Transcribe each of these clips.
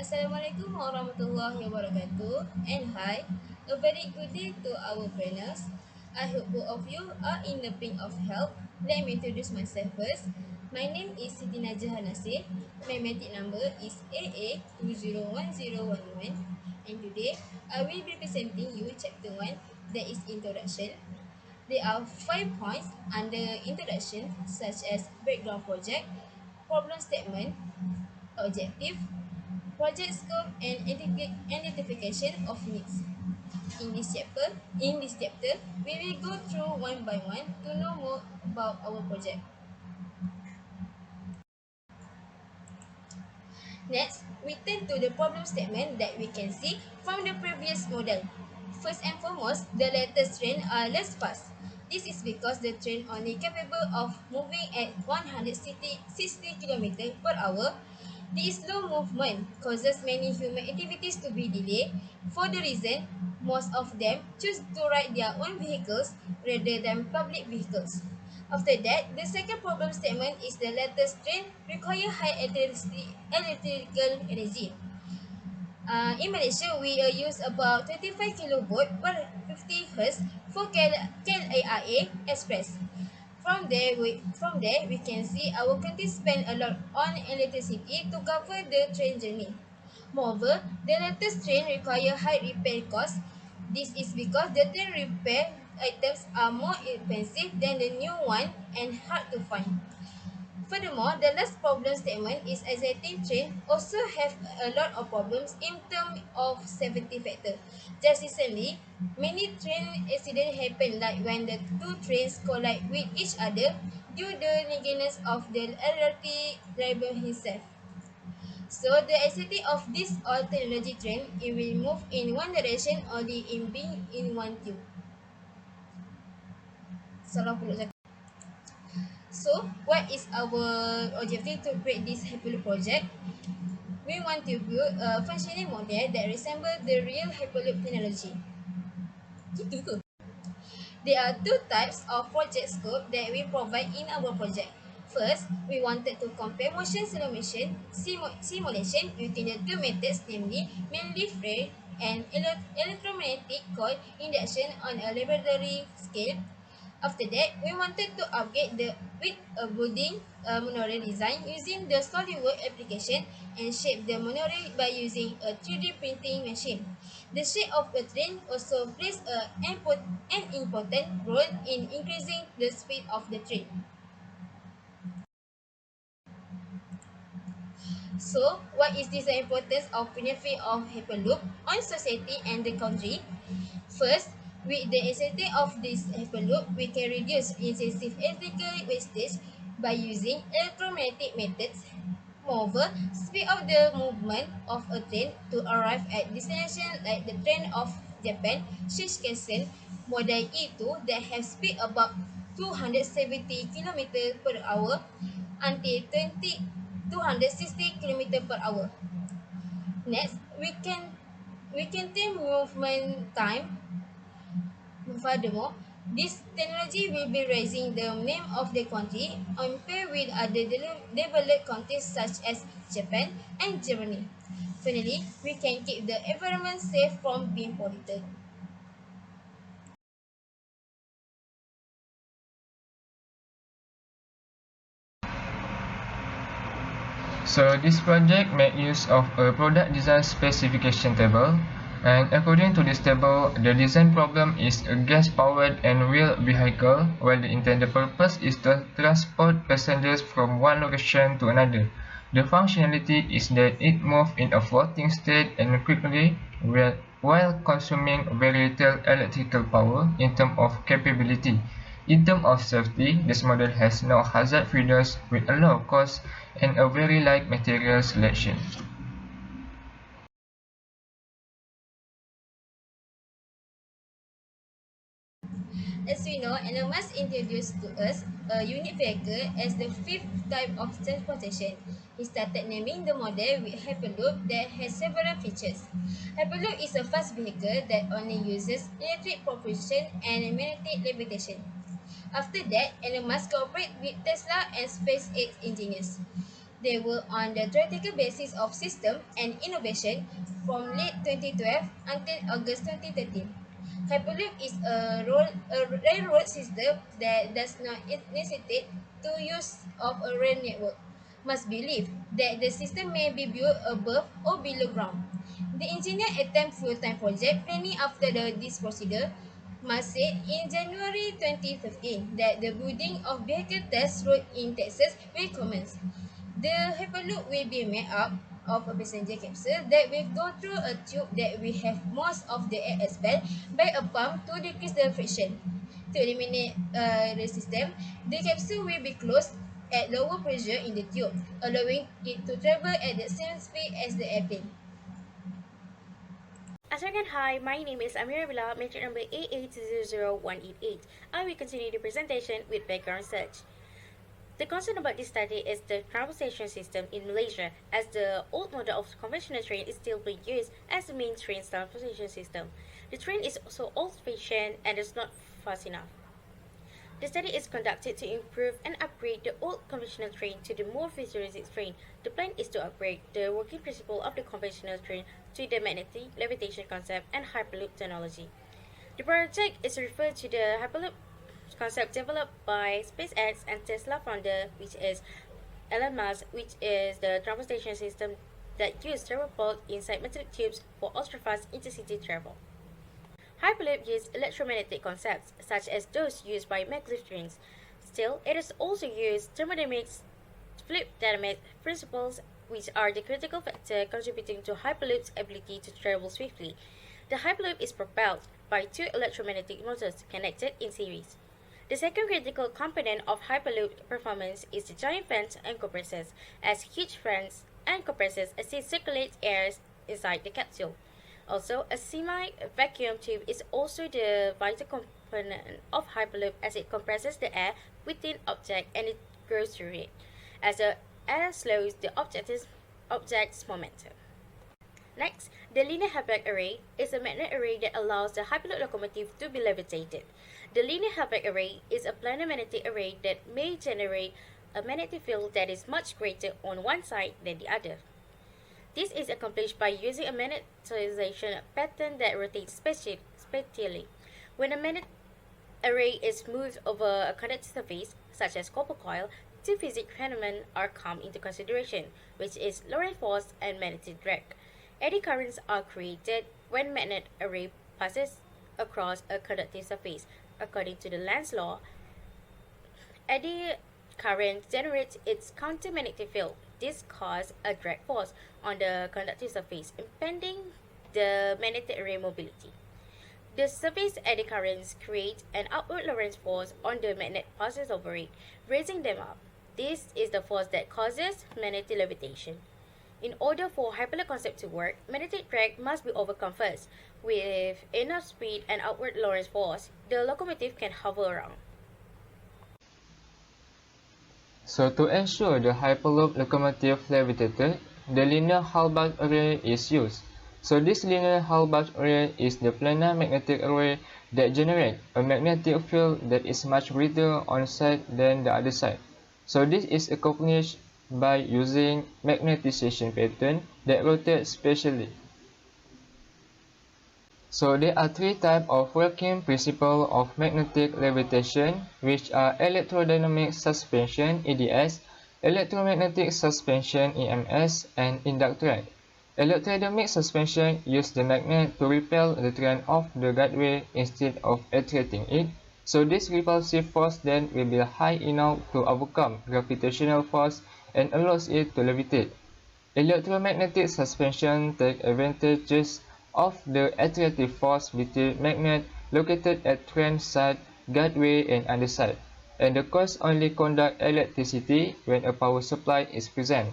Assalamualaikum warahmatullahi wabarakatuh, and hi, a very good day to our panels. I hope both of you are in the pink of health. Let me introduce myself first. My name is Siti Najah Nasir. My metric number is AA201011, and today I will be presenting you chapter 1, that is introduction. There are 5 points under introduction, such as background project, problem statement, objective, project scope, and identification of needs. In this chapter, we will go through one by one to know more about our project. Next, we turn to the problem statement that we can see from the previous model. First and foremost, the latest train are less fast. This is because the train only capable of moving at 160 km per hour. This slow movement causes many human activities to be delayed. For the reason, most of them choose to ride their own vehicles rather than public vehicles. After that, the second problem statement is the latest train require high electrical energy. In Malaysia, we use about 25 kilovolt per 50 Hz for KLIA Express. From there, we can see our country spend a lot on electricity to cover the train journey. Moreover, the latest train require high repair cost. This is because the train repair items are more expensive than the new one and hard to find. Furthermore, the last problem statement is exciting train also have a lot of problems in terms of safety factor. Just recently, many train accidents happen like when the two trains collide with each other due to the negligence of the LRT driver himself. So the activity of this all technology train, it will move in one direction only in being in one tube. Salah pula cakap. So, what is our objective to create this Hyperloop project? We want to build a functioning model that resembles the real Hyperloop technology. Gitu ke? There are two types of project scope that we provide in our project. First, we wanted to compare motion simulation using the two methods, namely main lift rate and electromagnetic coil induction on a laboratory scale. After that, we wanted to upgrade with a building monorail design using the SolidWorks application and shape the monorail by using a 3D printing machine. The shape of the train also plays an important role in increasing the speed of the train. So, what is this importance of benefit of Hyperloop on society and the country? First, with the necessity of this Hyperloop, we can reduce excessive electrical wastage by using electromagnetic methods. Moreover, speed of the movement of a train to arrive at destination like the train of Japan, Shinkansen, model E2 that have speed about 270 km per hour until 260 km per hour. Next, we can take movement time. Furthermore, this technology will be raising the name of the country on par with other developed countries such as Japan and Germany. Finally, we can keep the environment safe from being polluted. So this project makes use of a product design specification table, and according to this table, the design problem is a gas-powered and wheeled vehicle, while the intended purpose is to transport passengers from one location to another. The functionality is that it moves in a floating state and quickly while consuming very little electrical power in terms of capability. In terms of safety, this model has no hazard feeders with a low cost and a very light material selection. As we know, Elon Musk introduced to us a unique vehicle as the fifth type of transportation. He started naming the model with Hyperloop that has several features. Hyperloop is a fast vehicle that only uses electric propulsion and magnetic levitation. After that, Elon Musk cooperated with Tesla and SpaceX engineers. They were on the theoretical basis of system and innovation from late 2012 until August 2013. Hyperloop is a railroad system that does not necessitate the use of a rail network. Must believe that the system may be built above or below ground. The engineer attempt full-time project planning after this procedure must said in January 2015 that the building of vehicle test road in Texas will commence. The Hyperloop will be made up of a passenger capsule that will go through a tube that will have most of the air expelled by a pump to decrease the friction. To eliminate the system, the capsule will be closed at lower pressure in the tube, allowing it to travel at the same speed as the airplane. Again, hi, my name is Amira Bila, metric number A800188. I will continue the presentation with background research. The concern about this study is the transportation system in Malaysia, as the old model of conventional train is still being used as the main train transportation system. The train is also old-fashioned and is not fast enough. The study is conducted to improve and upgrade the old conventional train to the more futuristic train. The plan is to upgrade the working principle of the conventional train to the magnetic levitation concept and Hyperloop technology. The project is referred to the Hyperloop concept developed by SpaceX and Tesla founder, which is Elon Musk, which is the transportation system that uses travel inside metallic tubes for ultra-fast intercity travel. Hyperloop uses electromagnetic concepts, such as those used by maglev trains. Still, it has also used thermodynamics, fluid dynamics principles, which are the critical factor contributing to Hyperloop's ability to travel swiftly. The Hyperloop is propelled by two electromagnetic motors connected in series. The second critical component of Hyperloop performance is the giant fans and compressors, as huge fans and compressors assist circulate air inside the capsule. Also, a semi-vacuum tube is also the vital component of Hyperloop, as it compresses the air within object and it goes through it, as the air slows the object's momentum. Next, the linear Halbach array is a magnet array that allows the Hyperloop locomotive to be levitated. The linear Halbach array is a planar magnetic array that may generate a magnetic field that is much greater on one side than the other. This is accomplished by using a magnetization pattern that rotates spatially. When a magnet array is moved over a conducting surface, such as copper coil, two physical phenomena are come into consideration, which is Lorentz force and magnetic drag. Eddy currents are created when magnet array passes across a conducting surface. According to the Lenz's law, eddy current generates its countermagnetic field. This causes a drag force on the conducting surface, impeding the magnetic array mobility. The surface eddy currents create an outward Lorentz force on the magnet passes over it, raising them up. This is the force that causes magnetic levitation. In order for Hyperloop concept to work, magnetic drag must be overcome first. With enough speed and outward Lorentz force, the locomotive can hover around. So to ensure the Hyperloop locomotive levitated, the linear Halbach array is used. So this linear Halbach array is the planar magnetic array that generates a magnetic field that is much greater on side than the other side. So this is accomplished by using magnetization pattern that rotates spatially. So there are three types of working principle of magnetic levitation, which are electrodynamic suspension (EDS), electromagnetic suspension (EMS), and induction. Electrodynamic suspension uses the magnet to repel the train off the guideway instead of attracting it. So this repulsive force then will be high enough to overcome gravitational force and allows it to levitate. Electromagnetic suspension takes advantages of the attractive force between magnet located at train side, guideway, and underside, and the coils only conduct electricity when a power supply is present.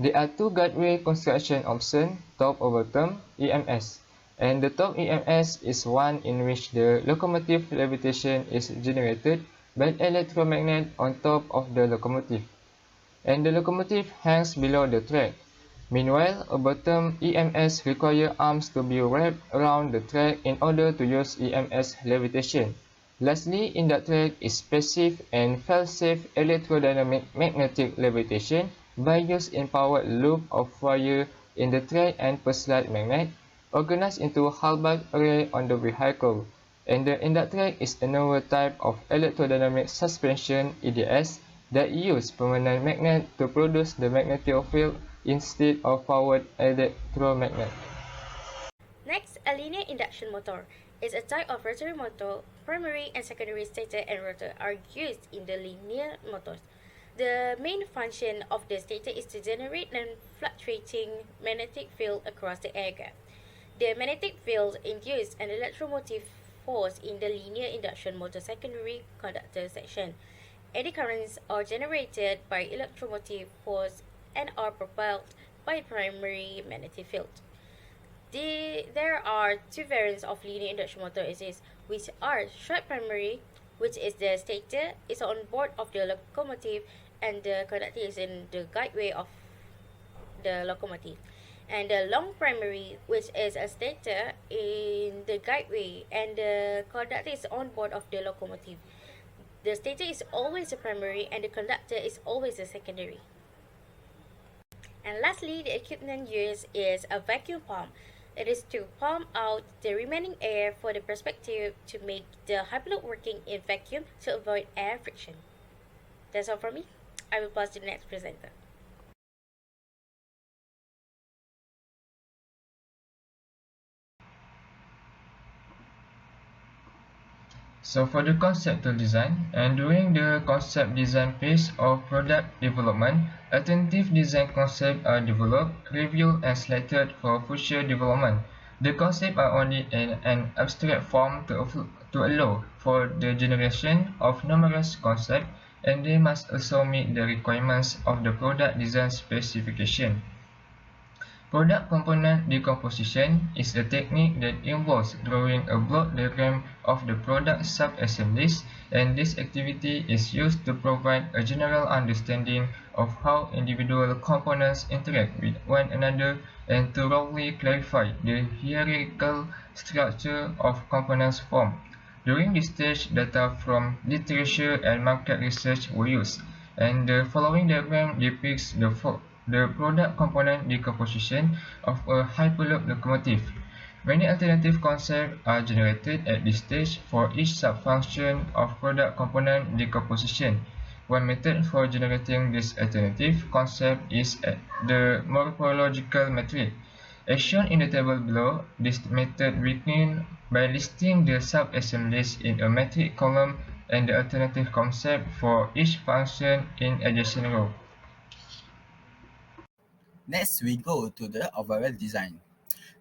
There are two guideway construction options, top or bottom EMS, and the top EMS is one in which the locomotive levitation is generated by an electromagnet on top of the locomotive, and the locomotive hangs below the track. Meanwhile, a bottom EMS requires arms to be wrapped around the track in order to use EMS levitation. Lastly, in that track is passive and fail-safe electrodynamic magnetic levitation, by use in powered loop of wire in the track and per slide magnet organized into a halberd array on the vehicle. And the inductor is a newer type of electrodynamic suspension (EDS) that use permanent magnet to produce the magnetic field instead of powered electromagnet. Next, a linear induction motor is a type of rotary motor. Primary and secondary stator and rotor are used in the linear motors. The main function of the stator is to generate a fluctuating magnetic field across the air gap. The magnetic field induces an electromotive force in the linear induction motor secondary conductor section. Eddy currents are generated by electromotive force and are propelled by primary magnetic field. There are two variants of linear induction motor is which are short primary, which is the stator is on board of the locomotive and the conductor is in the guideway of the locomotive, and the long primary, which is a stator in the guideway and the conductor is on board of the locomotive. The stator is always a primary and the conductor is always a secondary. And lastly, the equipment used is a vacuum pump. It is to pump out the remaining air for the perspective to make the hyperloop working in vacuum to avoid air friction. That's all from me. I will pass to the next presenter. So for the conceptual design, and during the concept design phase of product development, alternative design concepts are developed, reviewed and selected for future development. The concepts are only in an abstract form to allow for the generation of numerous concepts, and they must also meet the requirements of the product design specification. Product component decomposition is a technique that involves drawing a block diagram of the product sub-assemblies, and this activity is used to provide a general understanding of how individual components interact with one another and to roughly clarify the hierarchical structure of components formed. During this stage, data from literature and market research were used, and the following diagram depicts the product component decomposition of a Hyperloop locomotive. Many alternative concepts are generated at this stage for each sub-function of product component decomposition. One method for generating this alternative concept is the morphological metric. As shown in the table below, this method begins by listing the sub-assemblies in a metric column and the alternative concept for each function in adjacent row. Next, we go to the overall design.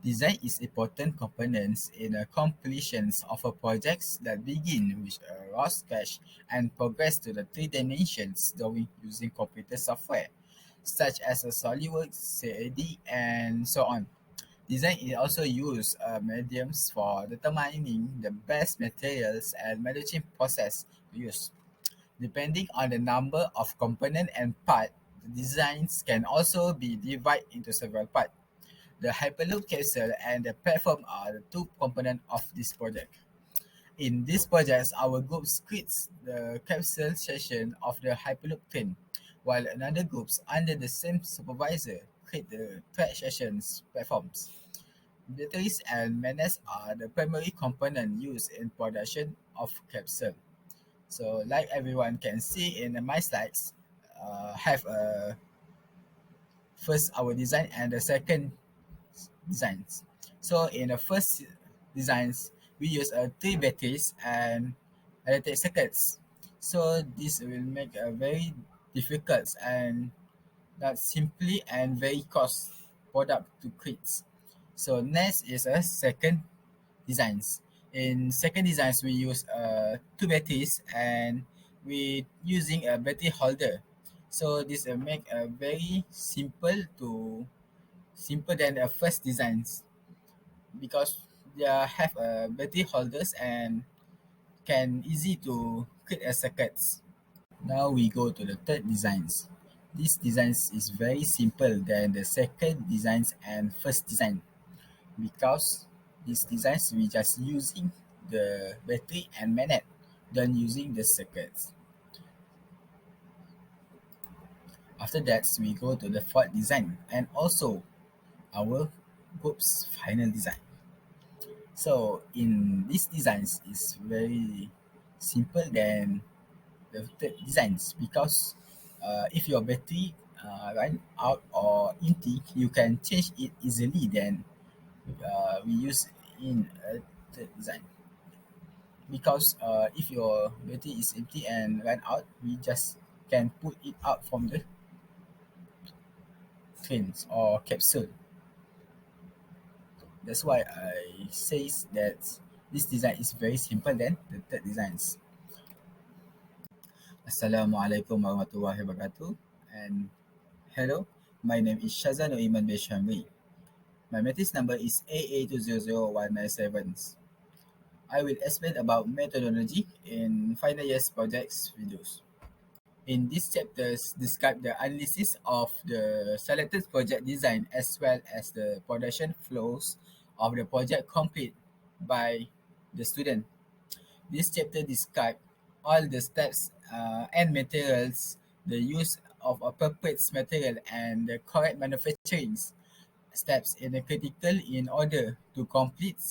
Design is important components in a completions of a projects that begin with a raw sketch and progress to the three dimensions drawing using computer software, such as a SolidWorks, CAD, and so on. Design is also used mediums for determining the best materials and managing process to use. Depending on the number of component and part, the designs can also be divided into several parts. The Hyperloop capsule and the platform are the two components of this project. In this project, our group creates the capsule section of the Hyperloop train, while another group under the same supervisor create the track sections platforms. Batteries and magnets are the primary component used in production of capsule. So, like everyone can see in my slides, have a first our design and the second designs. So in the first designs, we use three batteries and electric circuits. So this will make a very difficult and not simply and very cost product to create. So next is a second designs. In second designs, we use two batteries and we using a battery holder. So this will make a very simple than the first designs because they have battery holders and can easy to create a circuits. Now we go to the third designs. This designs is very simple than the second designs and first design because these designs we just using the battery and magnet than using the circuits. After that, we go to the fourth design and also our group's final design. So in these designs is very simple than the third designs because if your battery run out or empty, you can change it easily than we use in a third design. Because if your battery is empty and run out, we just can pull it out from the trains or capsule. That's why I says that this design is very simple than the third designs. Assalamualaikum warahmatullahi wabarakatuh and hello, my name is Shazan Iman Beshamri. My matrix number is AA200197. I will explain about methodology in final year's projects videos. In these chapters, describe the analysis of the selected project design as well as the production flows of the project complete by the student. This chapter describe all the steps and materials, the use of appropriate material and the correct manufacturing steps in a critical in order to complete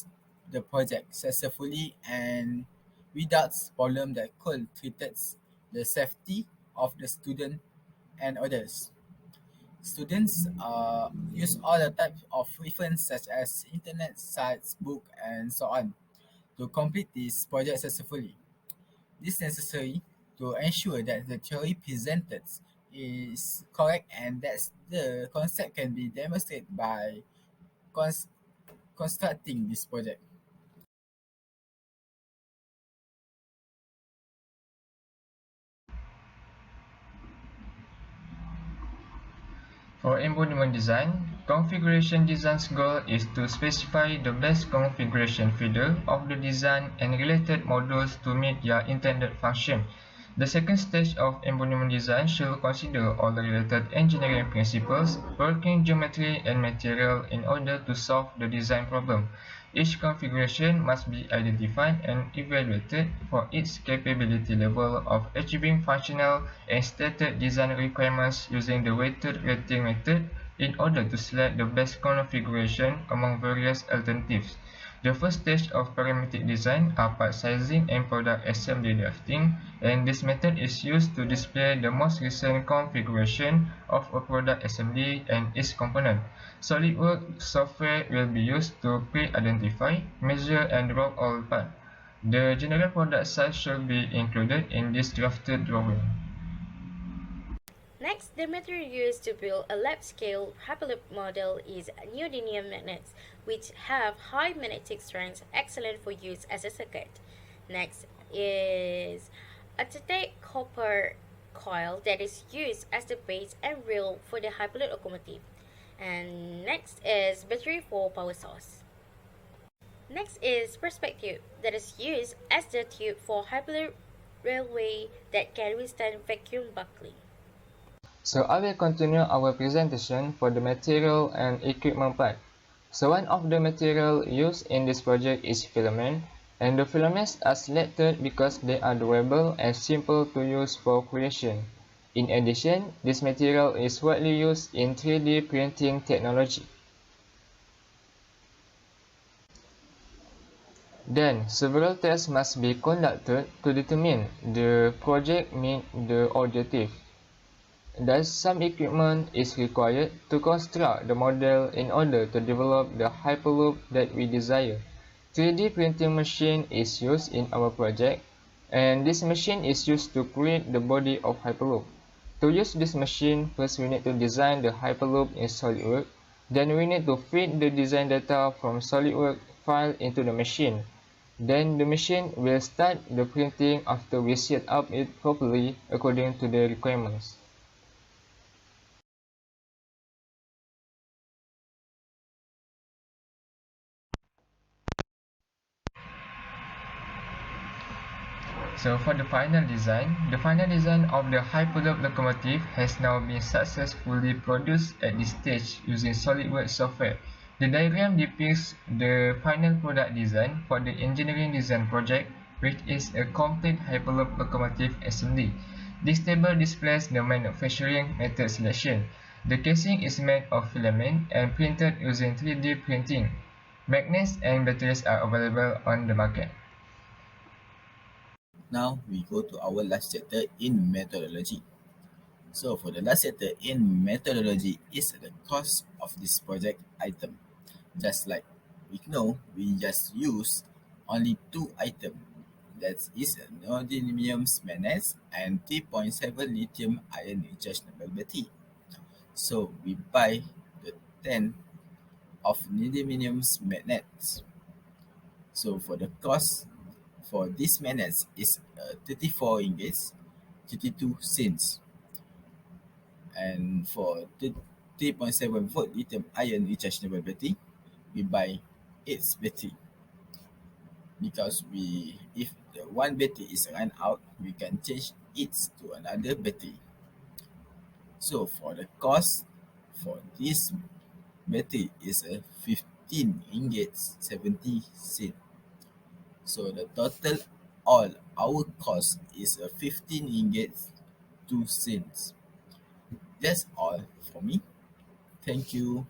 the project successfully and without problem that could treated the safety of the student and others. Students use all the types of reference such as internet sites, book, and so on to complete this project successfully. This is necessary to ensure that the theory presented is correct and that the concept can be demonstrated by cons- constructing this project. For embodiment design, configuration design's goal is to specify the best configuration feature of the design and related modules to meet their intended function. The second stage of embodiment design should consider all the related engineering principles, working geometry, and material in order to solve the design problem. Each configuration must be identified and evaluated for its capability level of achieving functional and stated design requirements using the weighted rating method in order to select the best configuration among various alternatives. The first stage of parametric design are part sizing and product assembly drafting, and this method is used to display the most recent configuration of a product assembly and its component. SolidWorks software will be used to pre-identify, measure, and draw all parts. The general product size should be included in this drafted drawing. Next, the material used to build a lab-scale Hyperloop model is neodymium magnets, which have high magnetic strength, excellent for use as a circuit. Next is a titanium copper coil that is used as the base and rail for the Hyperloop locomotive. And next is battery for power source. Next is perspective that is used as the tube for Hyperloop railway that can withstand vacuum buckling. So I will continue our presentation for the material and equipment part. So one of the material used in this project is filament, and the filaments are selected because they are durable and simple to use for creation. In addition, this material is widely used in 3D printing technology. Then, several tests must be conducted to determine the project meet the objective. Thus, some equipment is required to construct the model in order to develop the Hyperloop that we desire. 3D printing machine is used in our project, and this machine is used to create the body of Hyperloop. To use this machine, first we need to design the Hyperloop in SolidWorks. Then we need to feed the design data from SolidWorks file into the machine. Then the machine will start the printing after we set up it properly according to the requirements. So for the final design of the Hyperloop locomotive has now been successfully produced at this stage using SolidWorks software. The diagram depicts the final product design for the engineering design project, which is a complete Hyperloop locomotive assembly. This table displays the manufacturing method selection. The casing is made of filament and printed using 3D printing. Magnets and batteries are available on the market. Now we go to our last chapter in methodology. So for the last chapter in methodology is the cost of this project item. Just like we know, we just use only two items. That is neodymium magnets and 3.7 lithium ion rechargeable battery. So we buy the 10 of neodymium magnets. So for the cost for this magnets is 34 ringgits 32 cents, and for 3.7 volt lithium ion rechargeable battery we buy 8 battery, because we if the one battery is run out we can change it to another battery. So for the cost for this battery is a 15 ringgit 70 cent. So the total all our cost is a 15 ringgit 2 cents. That's all for me. Thank you.